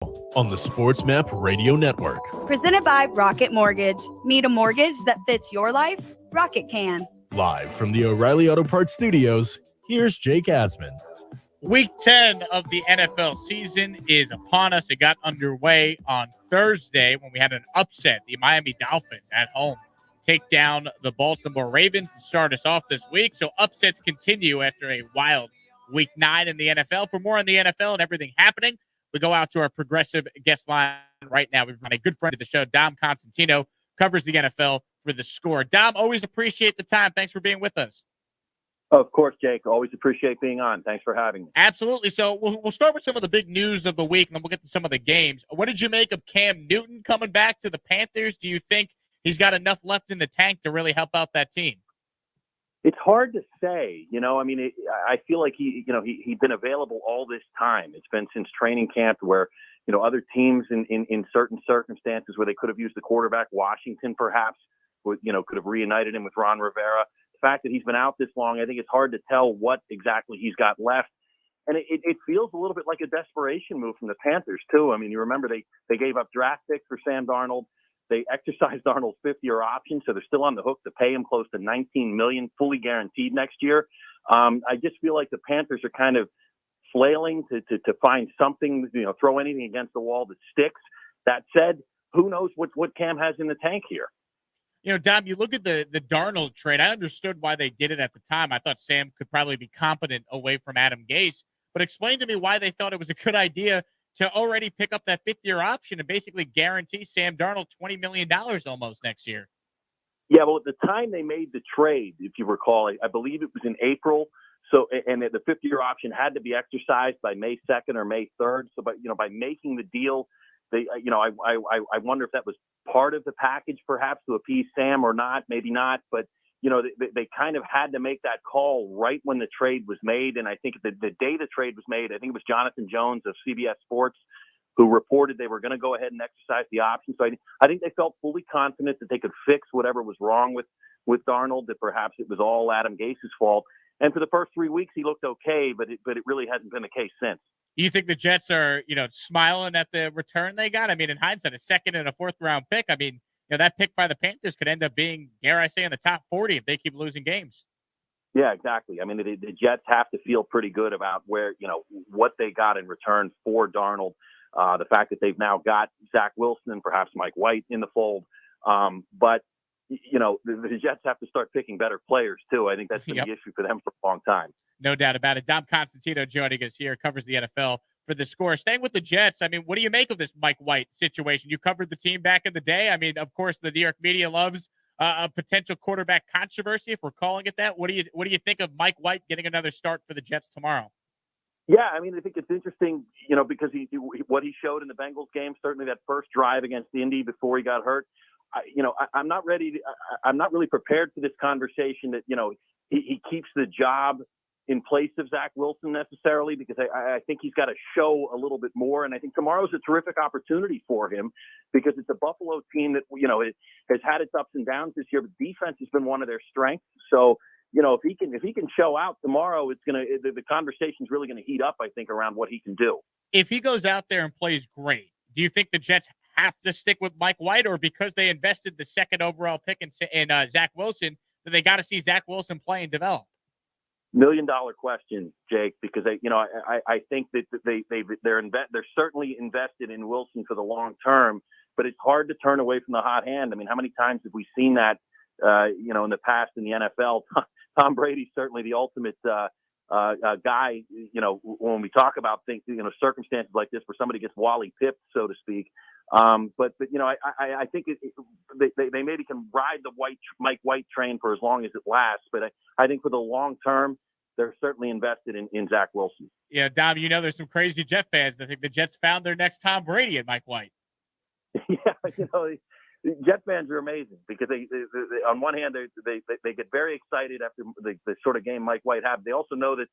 on the Sports Map Radio Network. Presented by Rocket Mortgage. Need a mortgage that fits your life? Rocket can. Live from the O'Reilly Auto Parts Studios, here's Jake Asman. Week 10 of the NFL season is upon us. It got underway on Thursday when we had an upset. The Miami Dolphins at home take down the Baltimore Ravens to start us off this week. So upsets continue after a wild Week 9 in the NFL. For more on the NFL and everything happening, we go out to our progressive guest line right now. We've got a good friend of the show, Dom Cosentino, covers the NFL for The Score. Dom, always appreciate the time. Thanks for being with us. Of course, Jake. Always appreciate being on. Thanks for having me. Absolutely. So we'll start with some of the big news of the week, and then we'll get to some of the games. What did you make of Cam Newton coming back to the Panthers? Do you think he's got enough left in the tank to really help out that team? It's hard to say. I feel like he'd been available all this time. It's been since training camp where, other teams in certain circumstances where they could have used the quarterback, Washington perhaps, could have reunited him with Ron Rivera. The fact that he's been out this long, I think it's hard to tell what exactly he's got left. And it feels a little bit like a desperation move from the Panthers, too. I mean, you remember they gave up draft picks for Sam Darnold. They exercised Darnold's fifth-year option, so they're still on the hook to pay him close to $19 million, fully guaranteed next year. I just feel like the Panthers are kind of flailing to find something, throw anything against the wall that sticks. That said, who knows what Cam has in the tank here? Dom, you look at the Darnold trade. I understood why they did it at the time. I thought Sam could probably be competent away from Adam Gase. But explain to me why they thought it was a good idea to already pick up that fifth-year option and basically guarantee Sam Darnold $20 million almost next year. Yeah, well, at the time they made the trade, if you recall, I believe it was in April. So, and the fifth-year option had to be exercised by May 2nd or May 3rd. So, by making the deal, they, I wonder if that was part of the package, perhaps to appease Sam or not, maybe not. But they kind of had to make that call right when the trade was made. And I think the day the trade was made, I think it was Jonathan Jones of CBS Sports who reported they were going to go ahead and exercise the option. So I think they felt fully confident that they could fix whatever was wrong with Darnold, that perhaps it was all Adam Gase's fault. And for the first 3 weeks, he looked okay, but it really hasn't been the case since. You think the Jets are, smiling at the return they got? I mean, in hindsight, a second and a fourth round pick. I mean, that pick by the Panthers could end up being, dare I say, in the top 40 if they keep losing games. Yeah, exactly. I mean, the Jets have to feel pretty good about where, what they got in return for Darnold. The fact that they've now got Zach Wilson and perhaps Mike White in the fold. But, the Jets have to start picking better players, too. I think that's been the issue for them for a long time. No doubt about it. Dom Cosentino joining us here, covers the NFL for The Score. Staying with the Jets, I mean, what do you make of this Mike White situation? You covered the team back in the day. I mean, of course, the New York media loves a potential quarterback controversy, if we're calling it that. What do you think of Mike White getting another start for the Jets tomorrow? Yeah, I mean, I think it's interesting, because what he showed in the Bengals game, certainly that first drive against Indy before he got hurt. I'm not ready. I'm not really prepared for this conversation that, he keeps the job in place of Zach Wilson necessarily, because I think he's got to show a little bit more. And I think tomorrow's a terrific opportunity for him because it's a Buffalo team that, it has had its ups and downs this year, but defense has been one of their strengths. So, if he can show out tomorrow, the conversation's really going to heat up, I think, around what he can do. If he goes out there and plays great, do you think the Jets have to stick with Mike White, or because they invested the second overall pick in Zach Wilson, that they got to see Zach Wilson play and develop? $1 million question, Jake, because I think that they're certainly invested in Wilson for the long term, but it's hard to turn away from the hot hand. I mean, how many times have we seen that, in the past in the NFL? Tom Brady's certainly the ultimate guy, when we talk about things, circumstances like this where somebody gets Wally pipped, so to speak. But I think they maybe can ride the Mike White train for as long as it lasts. But I think for the long term, they're certainly invested in Zach Wilson. Yeah, Dom, there's some crazy Jet fans that think the Jets found their next Tom Brady in Mike White. Yeah, Jet fans are amazing because they on one hand they get very excited after the sort of game Mike White had. They also know that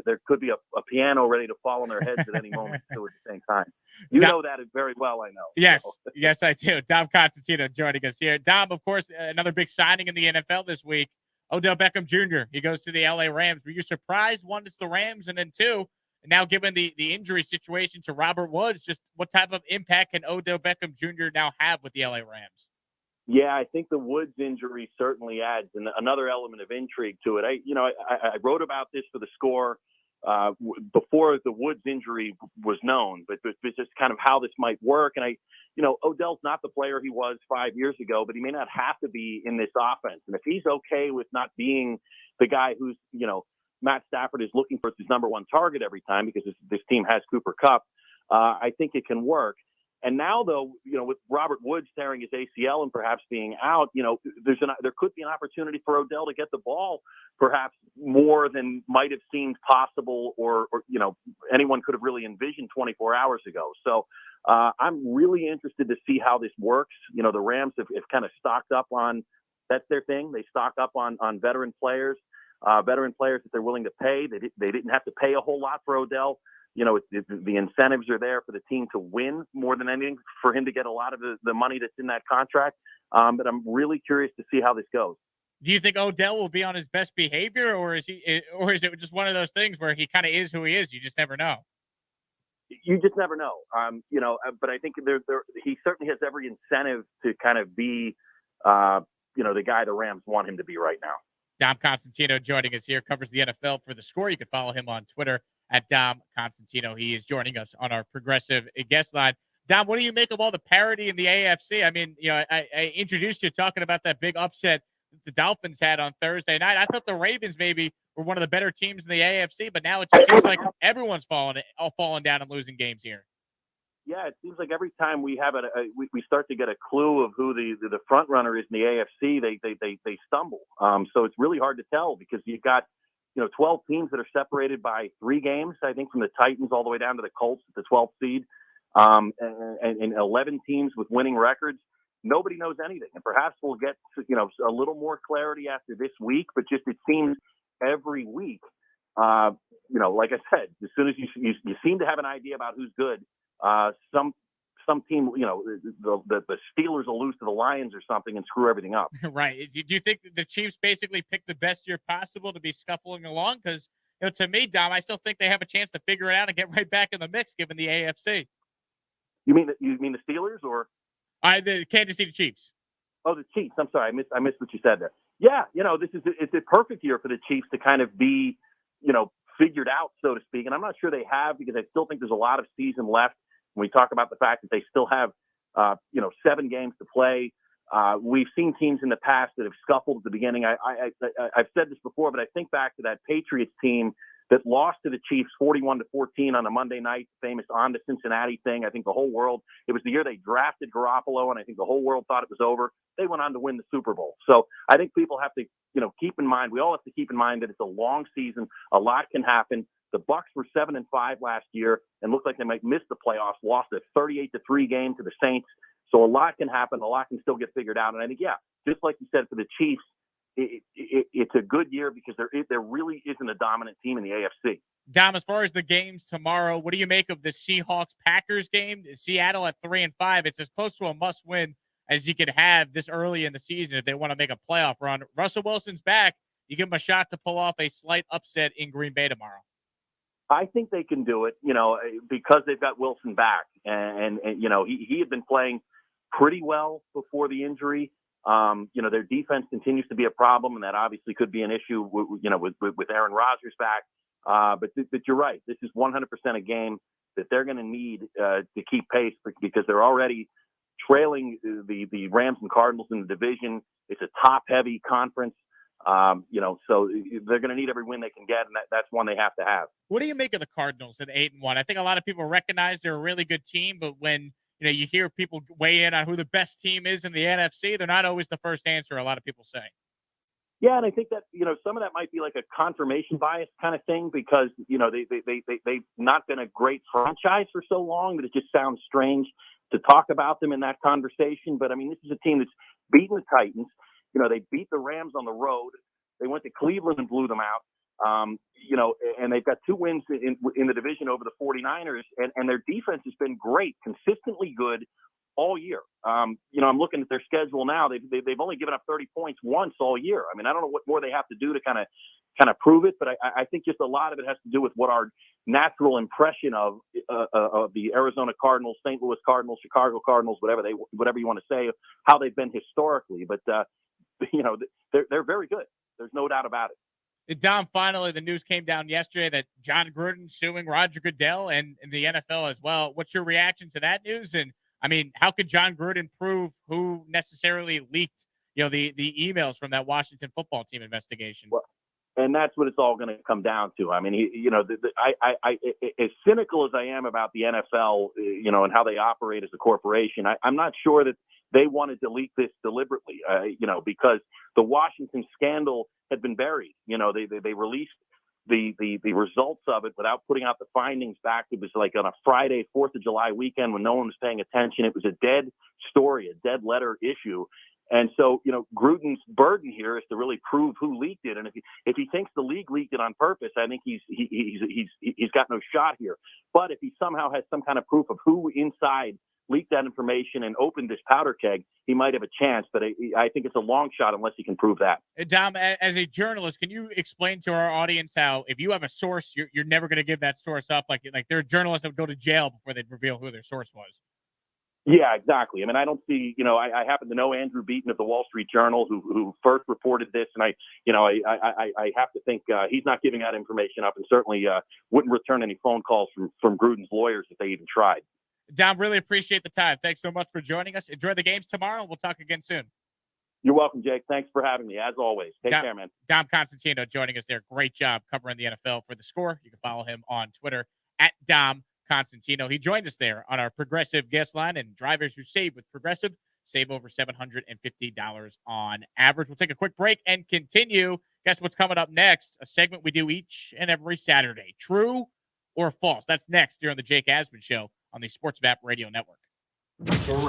there could be a piano ready to fall on their heads at any moment too, at the same time. You know that very well, I know. Yes, so. Yes, I do. Dom Cosentino joining us here. Dom, of course, another big signing in the NFL this week. Odell Beckham Jr. He goes to the LA Rams. Were you surprised? One, it's the Rams, and then two, now, given the injury situation to Robert Woods, just what type of impact can Odell Beckham Jr. now have with the LA Rams? Yeah, I think the Woods injury certainly adds another element of intrigue to it. I wrote about this for the Score before the Woods injury was known, but just kind of how this might work. And Odell's not the player he was 5 years ago, but he may not have to be in this offense. And if he's okay with not being the guy who's, Matt Stafford is looking for his number one target every time because this team has Cooper Kupp, I think it can work. And now, though, with Robert Woods tearing his ACL and perhaps being out, there could be an opportunity for Odell to get the ball perhaps more than might have seemed possible or anyone could have really envisioned 24 hours ago. So I'm really interested to see how this works. The Rams have kind of stocked up on – that's their thing. They stock up on veteran players that they're willing to pay. They didn't have to pay a whole lot for Odell. The incentives are there for the team to win more than anything, for him to get a lot of the money that's in that contract. But I'm really curious to see how this goes. Do you think Odell will be on his best behavior, or is it just one of those things where he kind of is who he is? You just never know. You just never know. But I think he certainly has every incentive to kind of be, the guy the Rams want him to be right now. Dom Cosentino joining us here, covers the NFL for the Score. You can follow him on Twitter at Dom Cosentino. He is joining us on our progressive guest line. Dom, what do you make of all the parity in the AFC? I mean, I introduced you talking about that big upset the Dolphins had on Thursday night. I thought the Ravens maybe were one of the better teams in the AFC, but now it just seems like everyone's falling down and losing games here. Yeah, it seems like every time we have we start to get a clue of who the front runner is in the AFC, they stumble. So it's really hard to tell because you've got 12 teams that are separated by 3 games, I think, from the Titans all the way down to the Colts at the 12th seed, and 11 teams with winning records. Nobody knows anything, and perhaps we'll get a little more clarity after this week. But just it seems every week, like I said, as soon as you seem to have an idea about who's good, some team, the Steelers will lose to the Lions or something and screw everything up. Right. Do you think the Chiefs basically picked the best year possible to be scuffling along? Because to me, Dom, I still think they have a chance to figure it out and get right back in the mix, given the AFC. You mean the Steelers or the Kansas City Chiefs? Oh, the Chiefs. I'm sorry, I missed what you said there. Yeah, it's a perfect year for the Chiefs to kind of be, figured out, so to speak. And I'm not sure they have, because I still think there's a lot of season left. When we talk about the fact that they still have, 7 games to play. We've seen teams in the past that have scuffled at the beginning. I've said this before, but I think back to that Patriots team that lost to the Chiefs 41-14 on a Monday night, famous on to Cincinnati thing. I think the whole world, it was the year they drafted Garoppolo, and I think the whole world thought it was over. They went on to win the Super Bowl. So I think people have to, keep in mind, we all have to keep in mind that it's a long season. A lot can happen. The Bucs were 7-5 last year and looked like they might miss the playoffs, lost a 38-3 game to the Saints. So a lot can happen. A lot can still get figured out. And I think, just like you said, for the Chiefs, it's a good year because there really isn't a dominant team in the AFC. Dom, as far as the games tomorrow, what do you make of the Seahawks-Packers game? Seattle at 3-5. It's as close to a must-win as you could have this early in the season if they want to make a playoff run. Russell Wilson's back. You give him a shot to pull off a slight upset in Green Bay tomorrow. I think they can do it, because they've got Wilson back. And he had been playing pretty well before the injury. Their defense continues to be a problem, and that obviously could be an issue with Aaron Rodgers back. But you're right. This is 100% a game that they're going to need to keep pace because they're already trailing the Rams and Cardinals in the division. It's a top-heavy conference. So they're going to need every win they can get, and that's one they have to have. What do you make of the Cardinals at 8-1? I think a lot of people recognize they're a really good team, but when you hear people weigh in on who the best team is in the NFC, they're not always the first answer, a lot of people say. Yeah, and I think that, some of that might be like a confirmation bias kind of thing because, they've not been a great franchise for so long that it just sounds strange to talk about them in that conversation. But, I mean, this is a team that's beaten the Titans. They beat the Rams on the road. They went to Cleveland and blew them out. And they've got 2 wins in the division over the 49ers, and their defense has been great, consistently good, all year. I'm looking at their schedule now. They've only given up 30 points once all year. I mean, I don't know what more they have to do to kind of prove it, but I think just a lot of it has to do with what our natural impression of the Arizona Cardinals, St. Louis Cardinals, Chicago Cardinals, whatever you want to say, how they've been historically. But they're very good. There's no doubt about it. Dom, finally, the news came down yesterday that John Gruden suing Roger Goodell and the NFL as well. What's your reaction to that news? And I mean, how could John Gruden prove who necessarily leaked, the emails from that Washington football team investigation? Well, and that's what it's all going to come down to. I mean, I as cynical as I am about the NFL, and how they operate as a corporation, I'm not sure that they wanted to leak this deliberately, because the Washington scandal had been buried. They released the results of it without putting out the findings back. It was like on a Friday, 4th of July weekend when no one was paying attention. It was a dead story, a dead letter issue. And so, Gruden's burden here is to really prove who leaked it. And if he thinks the league leaked it on purpose, I think he's got no shot here. But if he somehow has some kind of proof of who inside leaked that information and opened this powder keg, he might have a chance. But I think it's a long shot unless he can prove that. Dom, as a journalist, can you explain to our audience how if you have a source, you're never going to give that source up? Like there are journalists that would go to jail before they'd reveal who their source was. Yeah, exactly. I mean, I don't see, I happen to know Andrew Beaton of the Wall Street Journal who first reported this. And I have to think he's not giving that information up and certainly wouldn't return any phone calls from Gruden's lawyers if they even tried. Dom, really appreciate the time. Thanks so much for joining us. Enjoy the games tomorrow. We'll talk again soon. You're welcome, Jake. Thanks for having me, as always. Take care, man. Dom Cosentino joining us there. Great job covering the NFL for The Score. You can follow him on Twitter at Dom Cosentino. He joined us there on our Progressive guest line, and drivers who save with Progressive save over $750 on average. We'll take a quick break and continue. Guess what's coming up next? A segment we do each and every Saturday. True or false? That's next here on the Jake Asman Show on the Sports Map Radio Network.